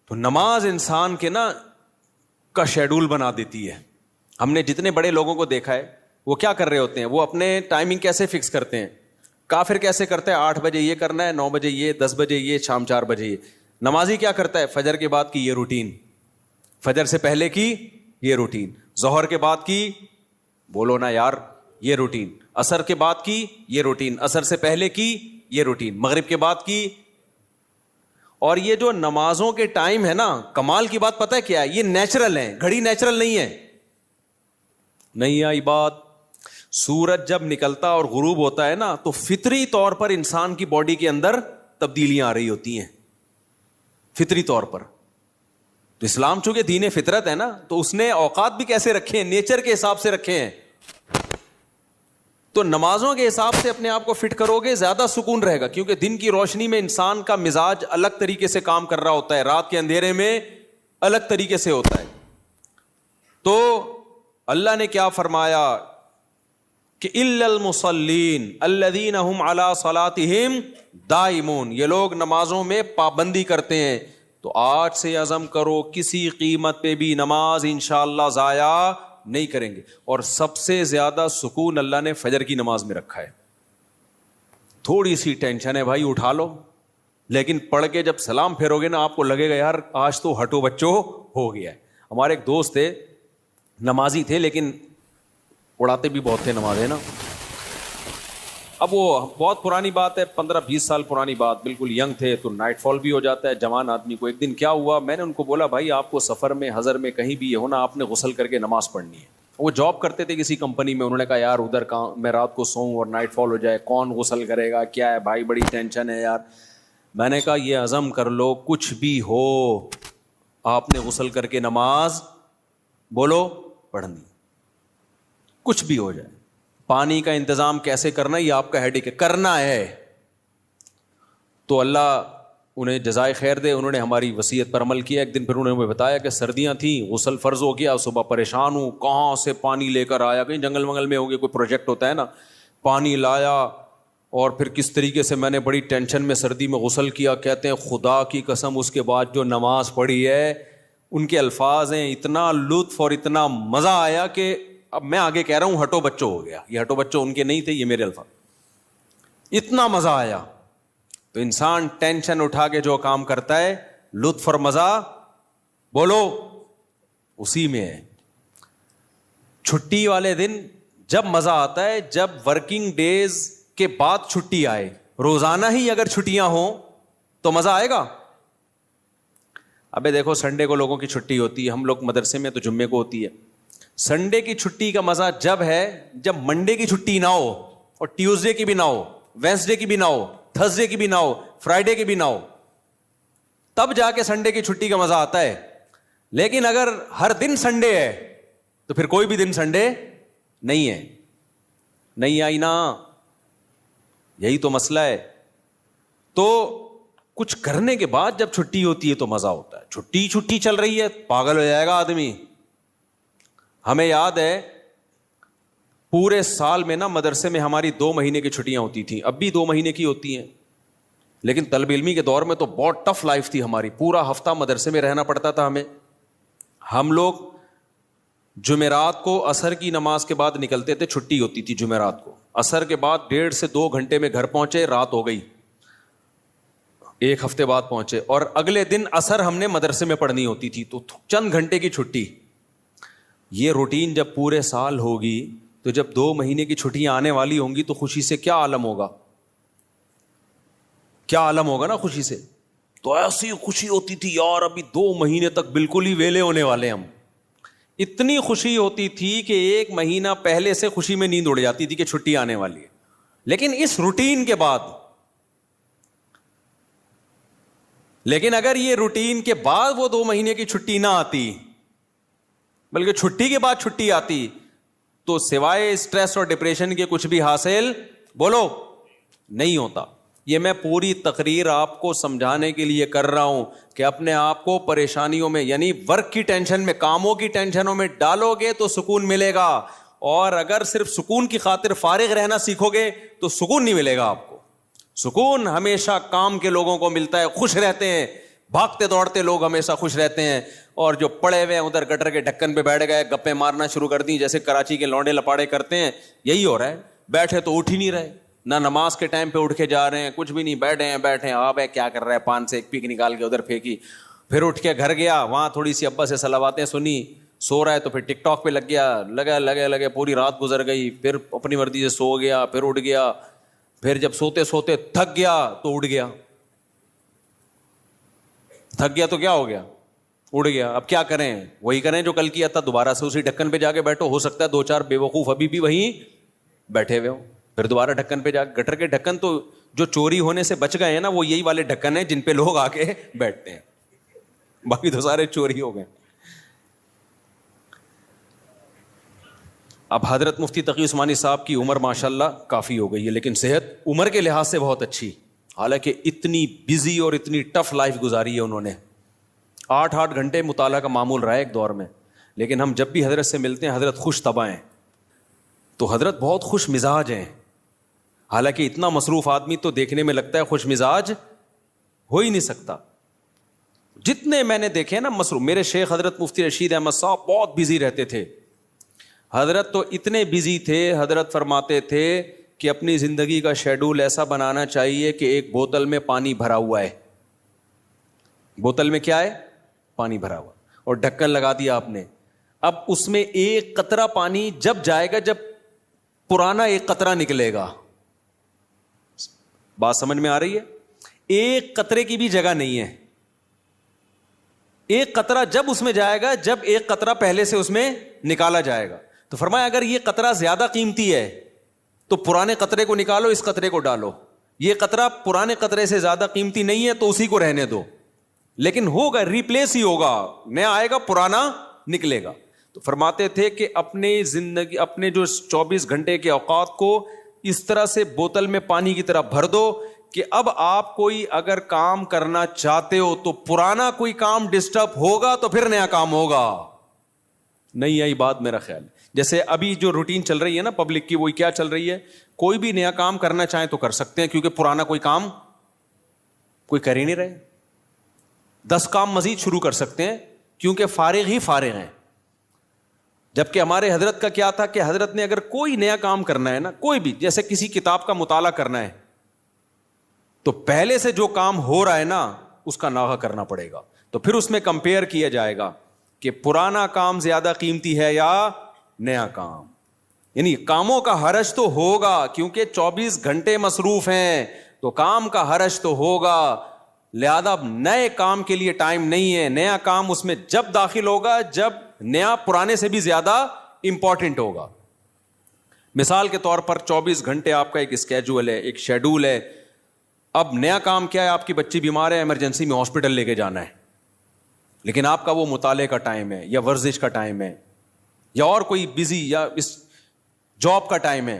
تو نماز انسان کے نا کا شیڈول بنا دیتی ہے. ہم نے جتنے بڑے لوگوں کو دیکھا ہے وہ کیا کر رہے ہوتے ہیں, وہ اپنے ٹائمنگ کیسے فکس کرتے ہیں. کافر کیسے کرتا ہے, 8 بجے یہ کرنا ہے, 9 بجے یہ, 10 بجے یہ, شام 4 بجے یہ. نمازی کیا کرتا ہے, فجر کے بعد کی یہ روٹین, فجر سے پہلے کی یہ روٹین, ظہر کے بعد کی, بولو نا یار, یہ روٹین, عصر کے بعد کی یہ روٹین, عصر سے پہلے کی یہ روٹین, مغرب کے بعد کی. اور یہ جو نمازوں کے ٹائم ہے نا, کمال کی بات پتہ ہے کیا ہے, یہ نیچرل ہے, گھڑی نیچرل نہیں ہے. نہیں آئی بات. سورج جب نکلتا اور غروب ہوتا ہے نا تو فطری طور پر انسان کی باڈی کے اندر تبدیلیاں آ رہی ہوتی ہیں, فطری طور پر. تو اسلام چونکہ دین فطرت ہے نا, تو اس نے اوقات بھی کیسے رکھے ہیں, نیچر کے حساب سے رکھے ہیں. تو نمازوں کے حساب سے اپنے آپ کو فٹ کرو گے, زیادہ سکون رہے گا, کیونکہ دن کی روشنی میں انسان کا مزاج الگ طریقے سے کام کر رہا ہوتا ہے, رات کے اندھیرے میں الگ طریقے سے ہوتا ہے. تو اللہ نے کیا فرمایا کہ الا المصلین الذین هم علی صلاتهم دائمون, یہ لوگ نمازوں میں پابندی کرتے ہیں. تو آج سے عزم کرو کسی قیمت پہ بھی نماز انشاءاللہ ضائع نہیں کریں گے. اور سب سے زیادہ سکون اللہ نے فجر کی نماز میں رکھا ہے. تھوڑی سی ٹینشن ہے بھائی, اٹھا لو, لیکن پڑھ کے جب سلام پھیرو گے نا آپ کو لگے گا یار آج تو ہٹو بچو ہو گیا ہے. ہمارے ایک دوست تھے, نمازی تھے لیکن اڑاتے بھی بہت تھے نماز, ہے نا. اب وہ بہت پرانی بات ہے, 15-20 سال پرانی بات, بالکل ینگ تھے, تو نائٹ فال بھی ہو جاتا ہے جوان آدمی کو. ایک دن کیا ہوا, میں نے ان کو بولا بھائی آپ کو سفر میں, حضر میں, کہیں بھی یہ ہونا, آپ نے غسل کر کے نماز پڑھنی ہے. وہ جاب کرتے تھے کسی کمپنی میں, انہوں نے کہا یار ادھر میں رات کو سوؤں اور نائٹ فال ہو جائے, کون غسل کرے گا, کیا ہے بھائی, بڑی ٹینشن ہے یار. میں نے کہا یہ عزم کر لو کچھ بھی ہو آپ نے غسل کر کے نماز بولو پڑھنی, کچھ بھی ہو جائے. پانی کا انتظام کیسے کرنا یہ آپ کا ہیڈک ہے, کرنا ہے. تو اللہ انہیں جزائے خیر دے, انہوں نے ہماری وصیت پر عمل کیا. ایک دن پھر انہوں نے ہمیں بتایا کہ سردیاں تھیں, غسل فرض ہو گیا, صبح پریشان ہوں, کہاں سے پانی لے کر آیا, کہیں جنگل منگل میں ہو گیا, کوئی پروجیکٹ ہوتا ہے نا, پانی لایا, اور پھر کس طریقے سے میں نے بڑی ٹینشن میں سردی میں غسل کیا. کہتے ہیں خدا کی قسم اس کے بعد جو نماز پڑھی ہے, ان کے الفاظ ہیں, اتنا لطف اور اتنا مزہ آیا کہ اب میں آگے کہہ رہا ہوں ہٹو بچوں ہو گیا. یہ ہٹو بچوں ان کے نہیں تھے, یہ میرے الفاظ. اتنا مزہ آیا. تو انسان ٹینشن اٹھا کے جو کام کرتا ہے, لطف اور مزہ بولو اسی میں ہے. چھٹی والے دن جب مزہ آتا ہے جب ورکنگ ڈیز کے بعد چھٹی آئے. روزانہ ہی اگر چھٹیاں ہوں تو مزہ آئے گا. ابے دیکھو سنڈے کو لوگوں کی چھٹی ہوتی ہے, ہم لوگ مدرسے میں تو جمعے کو ہوتی ہے. سنڈے کی چھٹی کا مزہ جب ہے جب منڈے کی چھٹی نہ ہو, اور ٹیوزڈے کی بھی نہ ہو, وینسڈے کی بھی نہ ہو, تھرسڈے کی بھی نہ ہو, فرائیڈے کی بھی نہ ہو, تب جا کے سنڈے کی چھٹی کا مزہ آتا ہے. لیکن اگر ہر دن سنڈے ہے تو پھر کوئی بھی دن سنڈے نہیں ہے. نہیں آئی نا, یہی تو مسئلہ ہے. تو کچھ کرنے کے بعد جب چھٹی ہوتی ہے تو مزہ ہوتا ہے. چھٹی چل رہی ہے پاگل ہو جائے گا آدمی. ہمیں یاد ہے پورے سال میں نا مدرسے میں ہماری 2 مہینے کی چھٹیاں ہوتی تھیں, اب بھی 2 مہینے کی ہوتی ہیں, لیکن طالب علمی کے دور میں تو بہت ٹف لائف تھی ہماری. پورا ہفتہ مدرسے میں رہنا پڑتا تھا ہمیں. ہم لوگ جمعرات کو عصر کی نماز کے بعد نکلتے تھے, چھٹی ہوتی تھی جمعرات کو, عصر کے بعد 1.5 سے 2 گھنٹے میں گھر پہنچے, رات ہو گئی, 1 ہفتے بعد پہنچے, اور اگلے دن عصر ہم نے مدرسے میں پڑھنی ہوتی تھی, تو چند گھنٹے کی چھٹی. یہ روٹین جب پورے سال ہوگی تو جب 2 مہینے کی چھٹیاں آنے والی ہوں گی تو خوشی سے کیا عالم ہوگا, کیا عالم ہوگا نا خوشی سے. تو ایسی خوشی ہوتی تھی یار ابھی 2 مہینے تک بالکل ہی ویلے ہونے والے ہم. اتنی خوشی ہوتی تھی کہ 1 مہینہ پہلے سے خوشی میں نیند اڑ جاتی تھی کہ چھٹی آنے والی ہے. لیکن اس روٹین کے بعد, لیکن اگر یہ روٹین کے بعد وہ 2 مہینے کی چھٹی نہ آتی بلکہ چھٹی کے بعد چھٹی آتی تو سوائے اسٹریس اور ڈپریشن کے کچھ بھی حاصل بولو نہیں ہوتا. یہ میں پوری تقریر آپ کو سمجھانے کے لیے کر رہا ہوں کہ اپنے آپ کو پریشانیوں میں, یعنی ورک کی ٹینشن میں, کاموں کی ٹینشنوں میں ڈالو گے تو سکون ملے گا, اور اگر صرف سکون کی خاطر فارغ رہنا سیکھو گے تو سکون نہیں ملے گا آپ کو. سکون ہمیشہ کام کے لوگوں کو ملتا ہے, خوش رہتے ہیں. بھاگتے دوڑتے لوگ ہمیشہ خوش رہتے ہیں, اور جو پڑے ہوئے ہیں ادھر گٹر کے ڈھکن پہ بیٹھ گئے, گپے مارنا شروع کر دی جیسے کراچی کے لونڈے لپاڑے کرتے ہیں. یہی ہو رہا ہے, بیٹھے تو اٹھ ہی نہیں رہے, نہ نماز کے ٹائم پہ اٹھ کے جا رہے ہیں, کچھ بھی نہیں, بیٹھے ہیں. آپ کیا کر رہا ہے, پان سے ایک پیک نکال کے ادھر پھینکی, پھر اٹھ کے گھر گیا, وہاں تھوڑی سی ابا سے صلواتیں سنی, سو رہا ہے تو پھر ٹک ٹاک پہ لگ گیا, لگے پوری رات گزر گئی, پھر اپنی مرضی سے سو گیا, پھر اٹھ گیا, پھر جب سوتے سوتے تھک گیا تو اٹھ گیا. تھک گیا تو کیا ہو گیا, اڑ گیا. اب کیا کریں, وہی کریں جو کل کیا تھا, دوبارہ سے اسی ڈھکن پہ جا کے بیٹھو. ہو سکتا ہے 2-4 بیوقوف ابھی بھی وہیں بیٹھے ہوئے ہو, پھر دوبارہ ڈھکن پہ جا. گٹر کے ڈھکن تو جو چوری ہونے سے بچ گئے ہیں نا, وہ یہی والے ڈھکن ہیں جن پہ لوگ آ کے بیٹھتے ہیں, باقی تو سارے چوری ہو گئے. اب حضرت مفتی تقی عثمانی صاحب کی عمر ماشاءاللہ کافی ہو گئی ہے, لیکن صحت عمر کے لحاظ سے بہت اچھی, حالانکہ اتنی بزی اور اتنی ٹف لائف گزاری ہے انہوں نے. 8 گھنٹے مطالعہ کا معمول رہا ہے ایک دور میں, لیکن ہم جب بھی حضرت سے ملتے ہیں حضرت خوش طبع ہیں, تو حضرت بہت خوش مزاج ہیں. حالانکہ اتنا مصروف آدمی تو دیکھنے میں لگتا ہے خوش مزاج ہو ہی نہیں سکتا. جتنے میں نے دیکھے نا مصروف, میرے شیخ حضرت مفتی رشید احمد صاحب بہت بزی رہتے تھے. حضرت تو اتنے بزی تھے, حضرت فرماتے تھے کہ اپنی زندگی کا شیڈول ایسا بنانا چاہیے کہ ایک بوتل میں پانی بھرا ہوا ہے, بوتل میں کیا ہے, پانی بھرا ہوا, اور ڈھکن لگا دیا آپ نے. اب اس میں ایک قطرہ پانی جب جائے گا جب پرانا ایک قطرہ نکلے گا. بات سمجھ میں آ رہی ہے؟ ایک قطرے کی بھی جگہ نہیں ہے. ایک قطرہ جب اس میں جائے گا جب ایک قطرہ پہلے سے اس میں نکالا جائے گا. تو فرمایا اگر یہ قطرہ زیادہ قیمتی ہے تو پرانے قطرے کو نکالو, اس قطرے کو ڈالو. یہ قطرہ پرانے قطرے سے زیادہ قیمتی نہیں ہے تو اسی کو رہنے دو, لیکن ہوگا, ریپلیس ہی ہوگا, نیا آئے گا, پرانا نکلے گا. تو فرماتے تھے کہ اپنے زندگی, اپنے جو 24 گھنٹے کے اوقات کو اس طرح سے بوتل میں پانی کی طرح بھر دو کہ اب آپ کوئی اگر کام کرنا چاہتے ہو تو پرانا کوئی کام ڈسٹرب ہوگا تو پھر نیا کام ہوگا. نہیں آئی بات میرا خیال. جیسے ابھی جو روٹین چل رہی ہے نا پبلک کی, وہی کیا چل رہی ہے, کوئی بھی نیا کام کرنا چاہیں تو کر سکتے ہیں, کیونکہ پرانا کوئی کام کوئی کر ہی نہیں رہے. 10 کام مزید شروع کر سکتے ہیں کیونکہ فارغ ہی فارغ ہیں. جبکہ ہمارے حضرت کا کیا تھا کہ حضرت نے اگر کوئی نیا کام کرنا ہے نا, کوئی بھی, جیسے کسی کتاب کا مطالعہ کرنا ہے تو پہلے سے جو کام ہو رہا ہے نا اس کا ناغہ کرنا پڑے گا. تو پھر اس میں کمپیئر کیا جائے گا کہ پرانا کام زیادہ قیمتی ہے یا نیا کام. یعنی کاموں کا حرج تو ہوگا کیونکہ 24 گھنٹے مصروف ہیں, تو کام کا حرج تو ہوگا, لہذا نئے کام کے لیے ٹائم نہیں ہے. نیا کام اس میں جب داخل ہوگا جب نیا پرانے سے بھی زیادہ امپورٹنٹ ہوگا. مثال کے طور پر 24 گھنٹے آپ کا ایک اسکیجول ہے, ایک شیڈول ہے. اب نیا کام کیا ہے, آپ کی بچی بیمار ہے, ایمرجنسی میں ہاسپٹل لے کے جانا ہے, لیکن آپ کا وہ مطالعے کا ٹائم ہے یا ورزش کا ٹائم ہے یا اور کوئی بزی یا اس جاب کا ٹائم ہے.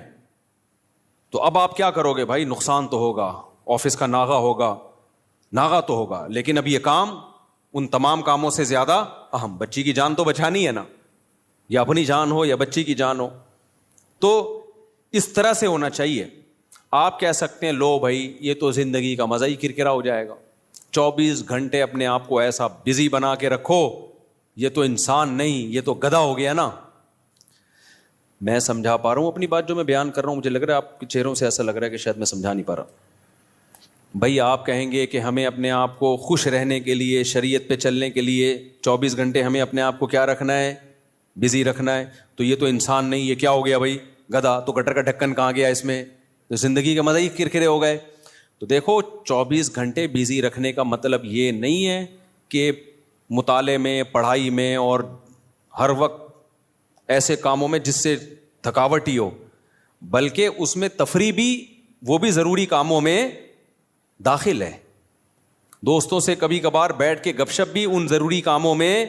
تو اب آپ کیا کرو گے بھائی, نقصان تو ہوگا, آفس کا ناغہ تو ہوگا, لیکن اب یہ کام ان تمام کاموں سے زیادہ اہم. بچی کی جان تو بچانی ہے نا, یا اپنی جان ہو یا بچی کی جان ہو. تو اس طرح سے ہونا چاہیے. آپ کہہ سکتے ہیں لو بھائی یہ تو زندگی کا مزہ ہی کرکرا ہو جائے گا, 24 گھنٹے اپنے آپ کو ایسا بزی بنا کے رکھو, یہ تو انسان نہیں, یہ تو گدھا ہو گیا نا. میں سمجھا پا رہا ہوں اپنی بات جو میں بیان کر رہا ہوں؟ مجھے لگ رہا ہے آپ کے چہروں سے ایسا لگ رہا ہے کہ شاید میں سمجھا نہیں پا رہا. بھائی آپ کہیں گے کہ ہمیں اپنے آپ کو خوش رہنے کے لیے, شریعت پہ چلنے کے لیے 24 گھنٹے ہمیں اپنے آپ کو کیا رکھنا ہے, بزی رکھنا ہے. تو یہ تو انسان نہیں, یہ کیا ہو گیا بھائی, گدھا. تو گٹر کا ڈھکن کہاں گیا اس میں, تو زندگی کے مزہ ہی کرکرے ہو گئے. تو دیکھو 24 گھنٹے بزی رکھنے کا مطلب یہ نہیں ہے کہ مطالعے میں, پڑھائی میں اور ہر وقت ایسے کاموں میں جس سے تھکاوٹ ہی ہو, بلکہ اس میں تفریح بھی, وہ بھی ضروری کاموں میں داخل ہے. دوستوں سے کبھی کبھار بیٹھ کے گپ شپ بھی ان ضروری کاموں میں,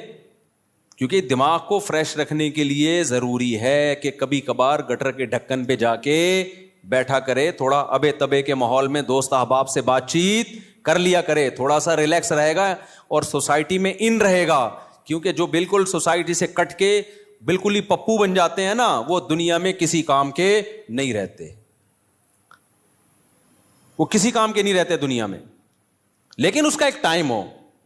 کیونکہ دماغ کو فریش رکھنے کے لیے ضروری ہے کہ کبھی کبھار گٹر کے ڈھکن پہ جا کے بیٹھا کرے, تھوڑا ابے تبے کے ماحول میں دوست احباب سے بات چیت کر لیا کرے, تھوڑا سا ریلیکس رہے گا اور سوسائٹی میں ان رہے گا. کیونکہ جو بالکل سوسائٹی سے کٹ کے بالکل ہی پپو بن جاتے ہیں نا, وہ دنیا میں کسی کام کے نہیں رہتے, وہ کسی کام کے نہیں رہتے دنیا میں. لیکن اس کا ایک ٹائم ہو,